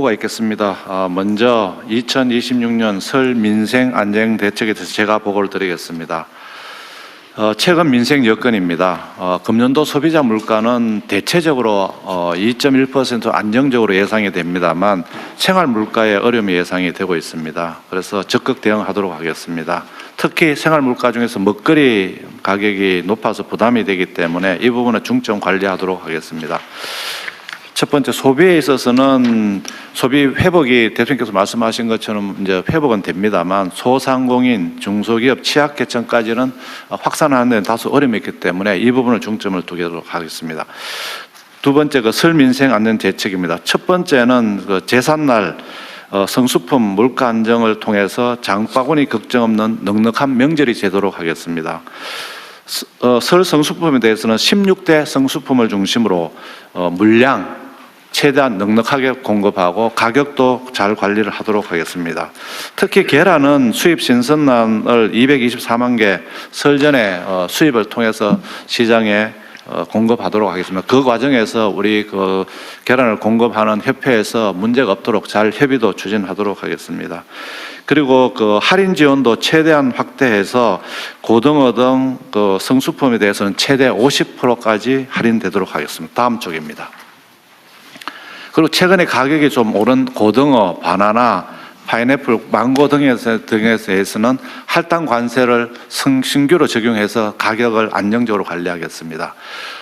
가 있겠습니다. 먼저 2026년 설 민생 안정 대책에 대해서 제가 보고를 드리겠습니다. 최근 민생 여건입니다. 금년도 소비자 물가는 대체적으로 2.1% 안정적으로 예상이 됩니다만 생활 물가에 어려움이 예상이 되고 있습니다. 그래서 적극 대응하도록 하겠습니다. 특히 생활 물가 중에서 먹거리 가격이 높아서 부담이 되기 때문에 이 부분은 중점 관리하도록 하겠습니다. 첫 번째, 소비에 있어서는 소비 회복이 대통령께서 말씀하신 것처럼 이제 회복은 됩니다만 소상공인, 중소기업, 취약계층까지는 확산하는 데는 다소 어려움이 있기 때문에 이 부분을 중점을 두도록 하겠습니다. 두 번째, 설 민생 안정 대책입니다. 첫 번째는 제삿날 성수품 물가 안정을 통해서 장바구니 걱정 없는 넉넉한 명절이 되도록 하겠습니다. 설 성수품에 대해서는 16대 성수품을 중심으로 물량 최대한 넉넉하게 공급하고 가격도 잘 관리를 하도록 하겠습니다. 특히 계란은 수입 신선란을 224만 개 설 전에 수입을 통해서 시장에 공급하도록 하겠습니다. 그 과정에서 우리 계란을 공급하는 협회에서 문제가 없도록 잘 협의도 추진하도록 하겠습니다. 그리고 할인 지원도 최대한 확대해서 고등어 등 성수품에 대해서는 최대 50%까지 할인되도록 하겠습니다. 다음 쪽입니다. 그리고 최근에 가격이 좀 오른 고등어, 바나나, 파인애플, 망고 등에 대해서는 할당 관세를 신규로 적용해서 가격을 안정적으로 관리하겠습니다.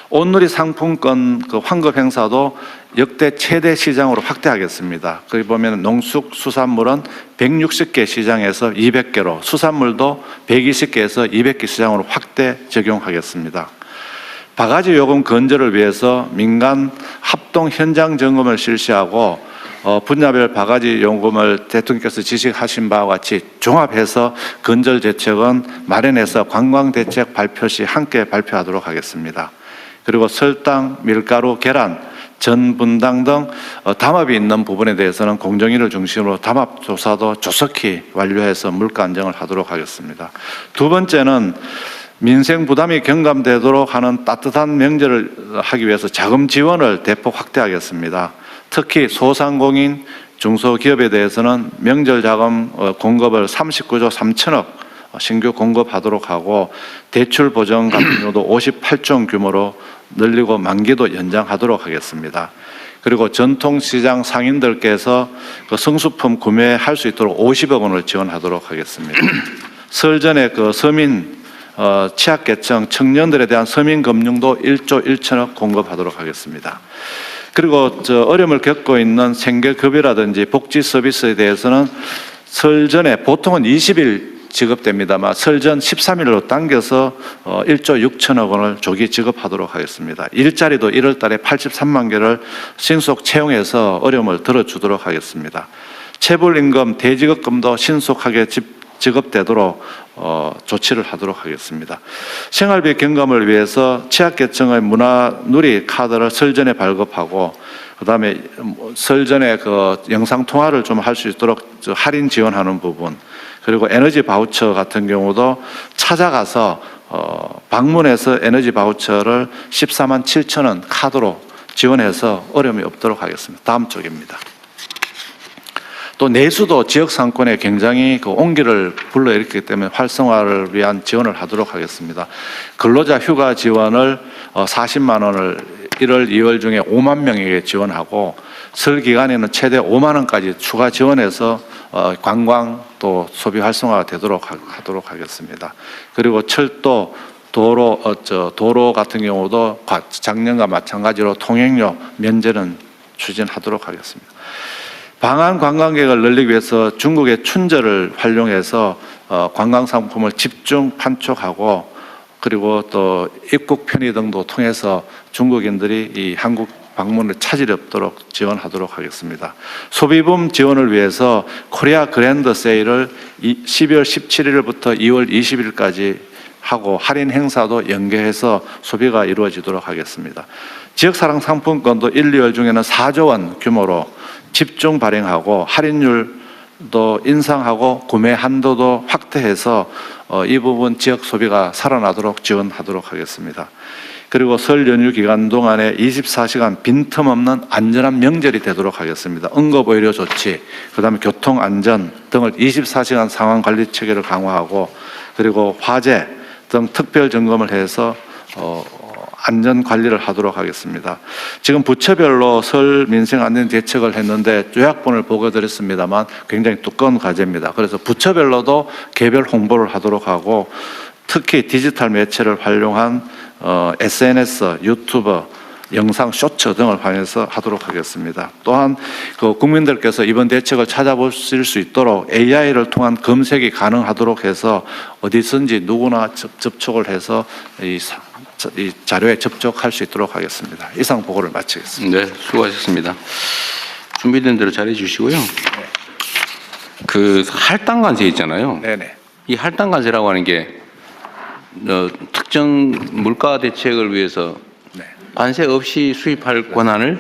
온누리 상품권 환급 행사도 역대 최대 시장으로 확대하겠습니다. 거기 보면 농축수산물은 160개 시장에서 200개로, 수산물도 120개에서 200개 시장으로 확대 적용하겠습니다. 바가지 요금 건절을 위해서 민간 합동 현장 점검을 실시하고 분야별 바가지 요금을 대통령께서 지시하신 바와 같이 종합해서 건절 대책은 마련해서 관광 대책 발표 시 함께 발표하도록 하겠습니다. 그리고 설탕, 밀가루, 계란, 전 분당 등 담합이 있는 부분에 대해서는 공정위를 중심으로 담합 조사도 조속히 완료해서 물가 안정을 하도록 하겠습니다. 두 번째는 민생 부담이 경감되도록 하는 따뜻한 명절을 하기 위해서 자금 지원을 대폭 확대하겠습니다. 특히 소상공인, 중소기업에 대해서는 명절 자금 공급을 39조 3천억 신규 공급하도록 하고 대출 보증 같은 경우도 58조 규모로 늘리고 만기도 연장하도록 하겠습니다. 그리고 전통시장 상인들께서 성수품 구매할 수 있도록 50억 원을 지원하도록 하겠습니다. 설 전에 서민 취약계층 청년들에 대한 서민금융도 1조 1천억 공급하도록 하겠습니다. 그리고 어려움을 겪고 있는 생계급여라든지 복지 서비스에 대해서는 설 전에 보통은 20일 지급됩니다만 설 전 13일로 당겨서 1조 6천억 원을 조기 지급하도록 하겠습니다. 일자리도 1월 달에 83만 개를 신속 채용해서 어려움을 덜어주도록 하겠습니다. 체불임금, 대지급금도 신속하게 지급되도록 조치를 하도록 하겠습니다. 생활비 경감을 위해서 취약계층의 문화누리 카드를 설 전에 발급하고 그다음에 설 전에 영상통화를 좀 할 수 있도록 할인 지원하는 부분, 그리고 에너지 바우처 같은 경우도 찾아가서 방문해서 에너지 바우처를 14만 7천 원 카드로 지원해서 어려움이 없도록 하겠습니다. 다음 쪽입니다. 또 내수도 지역 상권에 굉장히 온기를 불러일으키기 때문에 활성화를 위한 지원을 하도록 하겠습니다. 근로자 휴가 지원을 40만 원을 1월, 2월 중에 5만 명에게 지원하고 설 기간에는 최대 5만 원까지 추가 지원해서 관광 또 소비 활성화가 되도록 하도록 하겠습니다. 그리고 철도, 도로 같은 경우도 작년과 마찬가지로 통행료 면제는 추진하도록 하겠습니다. 방한 관광객을 늘리기 위해서 중국의 춘절을 활용해서 관광 상품을 집중 판촉하고 그리고 또 입국 편의 등도 통해서 중국인들이 이 한국 방문을 차질이 없도록 지원하도록 하겠습니다. 소비붐 지원을 위해서 코리아 그랜드 세일을 12월 17일부터 2월 20일까지 하고 할인 행사도 연계해서 소비가 이루어지도록 하겠습니다. 지역사랑 상품권도 1, 2월 중에는 4조 원 규모로 집중 발행하고 할인율도 인상하고 구매 한도도 확대해서 이 부분 지역 소비가 살아나도록 지원하도록 하겠습니다. 그리고 설 연휴 기간 동안에 24시간 빈틈없는 안전한 명절이 되도록 하겠습니다. 응급의료 조치, 그다음에 교통안전 등을 24시간 상황관리 체계를 강화하고, 그리고 화재 등 특별 점검을 해서 안전 관리를 하도록 하겠습니다. 지금 부처별로 설 민생 안전 대책을 했는데 요약본을 보고드렸습니다만 굉장히 두꺼운 과제입니다. 그래서 부처별로도 개별 홍보를 하도록 하고, 특히 디지털 매체를 활용한 SNS, 유튜브, 영상 쇼츠 등을 활용해서 하도록 하겠습니다. 또한 그 국민들께서 이번 대책을 찾아보실 수 있도록 AI를 통한 검색이 가능하도록 해서 어디선지 누구나 접촉을 해서 이 자료에 접촉할 수 있도록 하겠습니다. 이상 보고를 마치겠습니다. 네, 수고하셨습니다. 준비된 대로 잘해 주시고요. 그 할당관세 있잖아요. 네네. 이 할당관세라고 하는 게 특정 물가 대책을 위해서 네. 관세 없이 수입할 권한을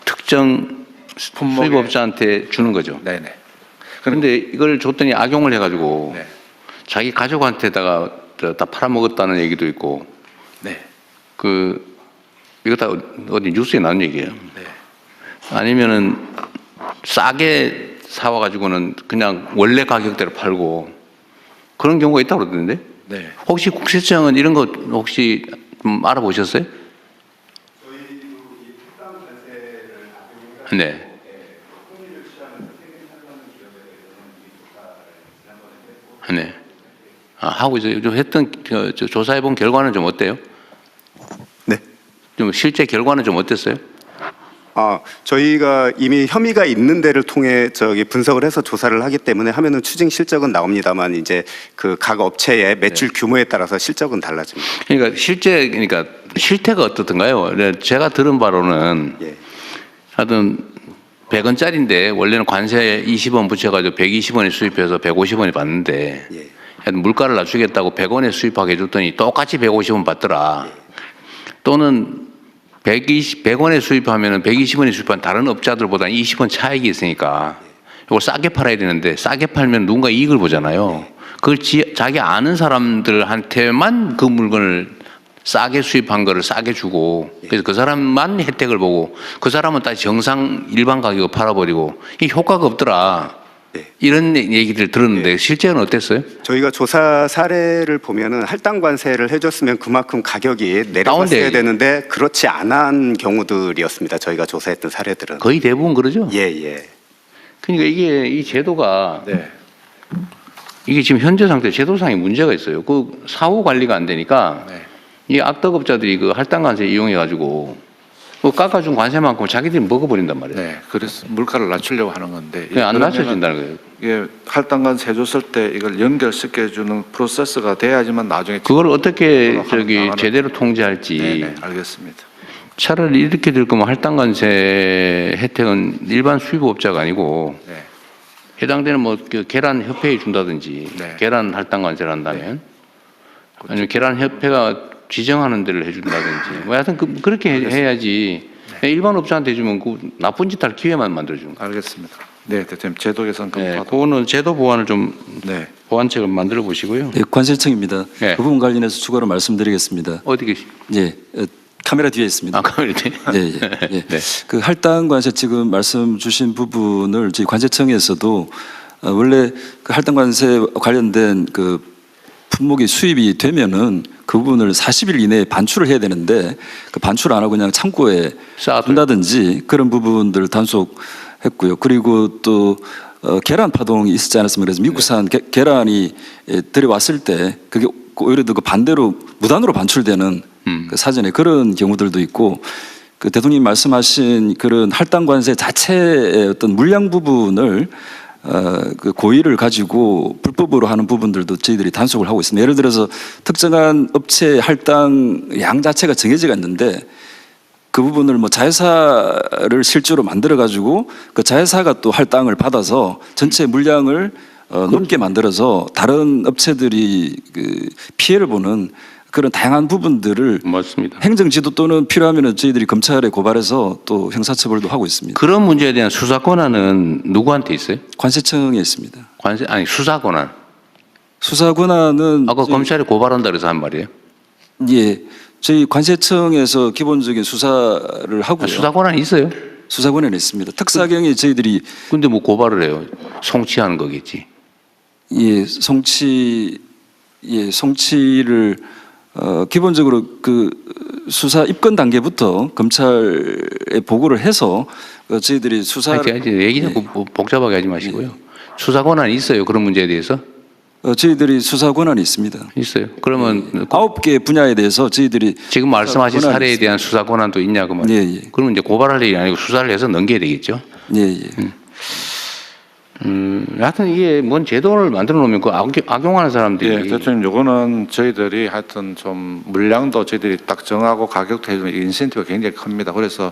특정 수입업자한테 주는 거죠. 네네. 그런데 이걸 줬더니 악용을 해가지고 네. 자기 가족한테다가 다 팔아먹었다는 얘기도 있고, 네. 이거 다 어디 뉴스에 나온 얘기예요. 네. 아니면은 싸게 사와가지고는 그냥 원래 가격대로 팔고 그런 경우가 있다고 그러던데. 네. 혹시 국세청은 이런 거 혹시 좀 알아보셨어요? 네. 네. 하고 이제 좀 했던 조사해본 결과는 좀 어때요? 네. 좀 실제 결과는 좀 어땠어요? 저희가 이미 혐의가 있는 데를 통해 분석을 해서 조사를 하기 때문에 하면은 추징 실적은 나옵니다만, 이제 그 각 업체의 매출 규모에 따라서 실적은 달라집니다. 그러니까 실태가 어떻던가요? 제가 들은 바로는 예. 하여튼 100원짜리인데 원래는 관세 20원 붙여가지고 120원에 수입해서 150원에 받는데, 예. 하여튼 물가를 낮추겠다고 100원에 수입하게 해줬더니 똑같이 150원 받더라. 또는 100원에 수입하면 120원에 수입한 다른 업자들보다 20원 차익이 있으니까 이걸 싸게 팔아야 되는데, 싸게 팔면 누군가 이익을 보잖아요. 그걸 자기 아는 사람들한테만 그 물건을 싸게 수입한 거를 싸게 주고, 그래서 그 사람만 혜택을 보고 그 사람은 다시 정상 일반 가격을 팔아버리고 이 효과가 없더라. 이런 얘기들 들었는데 실제는 어땠어요? 저희가 조사 사례를 보면은 할당 관세를 해줬으면 그만큼 가격이 내려갔어야 되는데 그렇지 않은 경우들이었습니다. 저희가 조사했던 사례들은 거의 대부분 그러죠. 예. 그러니까 이게 이 제도가 네. 이게 지금 현재 상태 제도상에 문제가 있어요. 그 사후 관리가 안 되니까 네. 이 악덕업자들이 그 할당 관세 이용해 가지고 그 깎아준 관세만큼 자기들이 먹어버린단 말이에요. 네. 그래서 물가를 낮추려고 하는 건데, 그냥 안 낮춰진다는 거예요. 이게 할당관세 해줬을 때 이걸 연결시켜주는 프로세스가 돼야지만 나중에 그걸 어떻게 나가는- 제대로 통제할지. 네네. 알겠습니다. 차라리 이렇게 될 거면 할당관세 혜택은 일반 수입업자가 아니고 네. 해당되는 그 계란 협회에 준다든지, 네. 계란 할당관세를 한다면, 아니면 계란 협회가 지정하는 데를 해준다든지, 뭐 하여튼 그렇게 해야지. 일반 업자한테 주면 그 나쁜 짓 할 기회만 만들어주는 거예요. 알겠습니다. 네, 대통령 제도 개선 네, 검토하도록. 그거는 제도 보완을 좀 네. 보완책을 만들어 보시고요. 네, 관세청입니다. 네. 그 부분 관련해서 추가로 말씀드리겠습니다. 어디 계시? 예, 카메라 뒤에 있습니다. 아까 이렇게. 예. 네. 그 할당 관세 지금 말씀 주신 부분을 저희 관세청에서도 원래 그 할당 관세 관련된 그 품목이 수입이 되면은 그 부분을 40일 이내에 반출을 해야 되는데 그 반출 안 하고 그냥 창고에 둔다든지 그런 부분들을 단속했고요. 그리고 또 계란 파동이 있었지 않았습니까? 그래서 미국산 계란이 들여왔을 때 그게 오히려 더 그 반대로 무단으로 반출되는 그 사전에 그런 경우들도 있고, 그 대통령님 말씀하신 그런 할당 관세 자체의 어떤 물량 부분을 그 고의를 가지고 불법으로 하는 부분들도 저희들이 단속을 하고 있습니다. 예를 들어서 특정한 업체의 할당 양 자체가 정해지가 있는데 그 부분을 뭐 자회사를 실제로 만들어 가지고 그 자회사가 또 할당을 받아서 전체 물량을 높게 만들어서 다른 업체들이 그 피해를 보는 그런 다양한 부분들을 맞습니다. 행정지도 또는 필요하면 저희들이 검찰에 고발해서 또 형사처벌도 하고 있습니다. 그런 문제에 대한 수사 권한은 누구한테 있어요? 관세청에 있습니다. 수사 권한. 수사 권한은 아까 검찰에 고발한다 그래서 한 말이에요. 예, 저희 관세청에서 기본적인 수사를 하고요. 수사 권한이 있어요. 수사권에는 있습니다. 특사경이 저희들이 근데 뭐 고발을 해요. 송치하는 거겠지. 송치를 기본적으로 그 수사 입건 단계부터 검찰에 보고를 해서 저희들이 수사를 얘기 자꾸 복잡하게 하지 마시고요. 수사 권한이 있어요. 그런 문제에 대해서 저희들이 수사 권한이 있습니다. 있어요. 그러면 9개 분야에 대해서 저희들이 지금 말씀하신 권한이 사례에 대한 수사 권한도 있냐 그 말이에요. 예, 예. 그러면 이제 고발할 일이 아니고 수사를 해서 넘겨야 되겠죠. 예. 하여튼 이게 뭔 제도를 만들어 놓으면 그 악용하는 사람들이 예, 대통령 요거는 저희들이 하여튼 좀 물량도 저희들이 딱 정하고 가격도 해주면 인센티브가 굉장히 큽니다. 그래서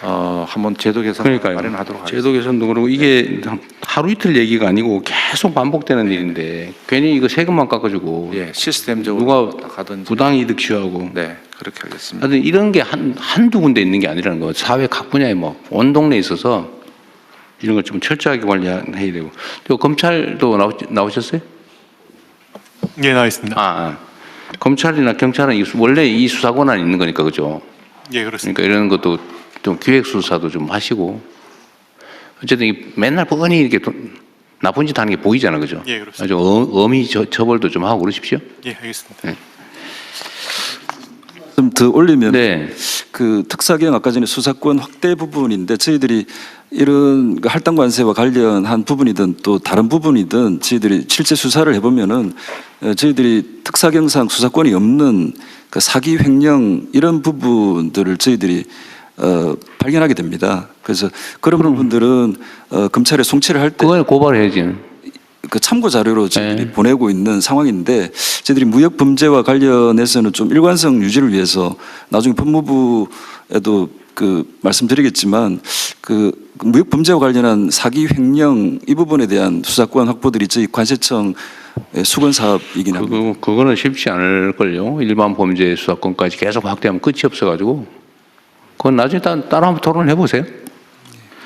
한번 제도 개선 마련하도록 하겠습니다. 제도 개선도 그러고 이게 하루 이틀 얘기가 아니고 계속 반복되는 일인데 괜히 이거 세금만 깎아주고 예, 시스템적으로 누가 하든지. 부당이득 취하고 네, 그렇게 하겠습니다. 하여튼 이런 게 한두 군데 있는 게 아니라는 거. 사회 각 분야에 뭐 온 동네에 있어서 이런 걸 좀 철저하게 관리해야 되고. 또 검찰도 나오셨어요? 예, 나와 있습니다. 검찰이나 경찰은 원래 이 수사 권한이 있는 거니까 그죠? 예, 그렇습니다. 그러니까 이런 것도 좀 기획 수사도 좀 하시고. 어쨌든 맨날 뻔히 이렇게 나쁜 짓 하는 게 보이잖아, 그죠? 예, 그렇습니다. 아주 엄히 처벌도 좀 하고 그러십시오. 예, 알겠습니다. 좀 더 올리면 네. 그 특사경 아까 전에 수사권 확대 부분인데 저희들이 이런 그 할당 관세와 관련한 부분이든 또 다른 부분이든 저희들이 실제 수사를 해보면은 저희들이 특사경상 수사권이 없는 그 사기 횡령 이런 부분들을 저희들이 발견하게 됩니다. 그래서 그런 부분들은 검찰에 송치를 할 때 그걸 고발해야지. 그 참고 자료로 저희들이 보내고 있는 상황인데 저희들이 무역 범죄와 관련해서는 좀 일관성 유지를 위해서 나중에 법무부에도 그 말씀드리겠지만 그 무역 범죄와 관련한 사기 횡령 이 부분에 대한 수사권 확보들이 저희 관세청 수건 사업이긴 합니다. 그거는 쉽지 않을걸요. 일반 범죄 수사권까지 계속 확대하면 끝이 없어가지고. 그건 나중에 따로 한번 토론해 보세요.